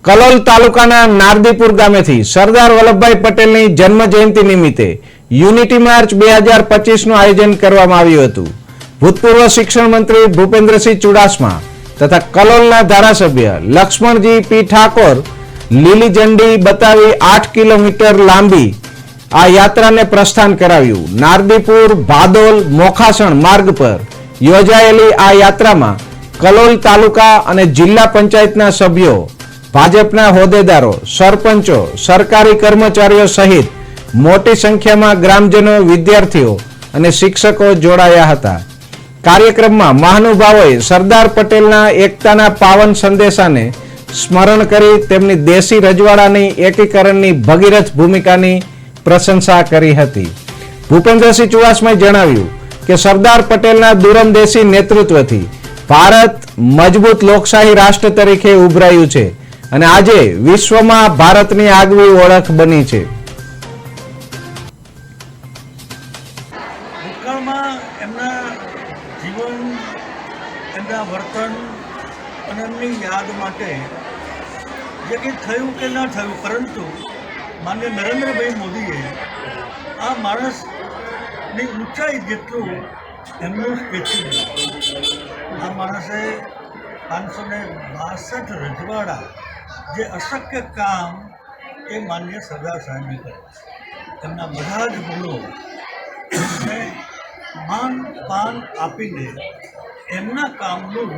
કલોલ તાલુકાના નારદીપુર ગામેથી સરદાર વલ્લભભાઈ પટેલની જન્મ જયંતિ નિમિત્તે યુનિટી માર્ચ 2025નું આયોજન કરવામાં આવ્યું હતું। ભૂતપૂર્વ શિક્ષણ મંત્રી ભૂપેન્દ્રસિંહ ચુડાસમા તથા કલોલના ધારાસભ્ય લક્ષ્મણજી પી ઠાકોર લીલી ઝંડી બતાવી 8 કિલોમીટર લાંબી આ યાત્રાને પ્રસ્થાન કરાવ્યું। નારદીપુર ભાદોલ મોખાસણ માર્ગ પર યોજાયેલી આ યાત્રામાં કલોલ તાલુકા અને જિલ્લા પંચાયતના સભ્યો, ભાજપના હોદ્દેદારો, સરપંચો, સરકારી કર્મચારીઓ સહિત મોટી સંખ્યામાં ગ્રામજનો, વિદ્યાર્થીઓ અને શિક્ષકો જોડાયા હતા। કાર્યક્રમમાં મહાનુભાવોએ સરદાર પટેલના એકતાના પાવન સંદેશાને સ્મરણ કરી તેમની દેશી રજવાડાની એકીકરણની ભગીરથ ભૂમિકાની પ્રશંસા કરી હતી। ભૂપેન્દ્રસિંહ ચુડાસમાએ જણાવ્યું કે સરદાર પટેલના દૂરંદેશી નેતૃત્વથી ભારત મજબૂત લોકશાહી રાષ્ટ્ર તરીકે ઉભરાયું છે અને આજે વિશ્વમાં ભારતની આગવી ઓળખ બની છે। ભૂતકાળમાં એમના જીવન, એમના વર્તન અને એમની યાદ માટે જે કંઈ થયું કે ન થયું, પરંતુ માનનીય નરેન્દ્રભાઈ મોદીએ આ માણસની ઊંચાઈ જેટલું એમનું સ્ટેચ્યુ બનાવ્યું। આ માણસે 562 રજવાડા જે અશક્ય કામ એ માનનીય સરદાર સાહેબને કર્યા। એમના બધા જ ગુણો એમને માન પાન આપીને એમના કામનું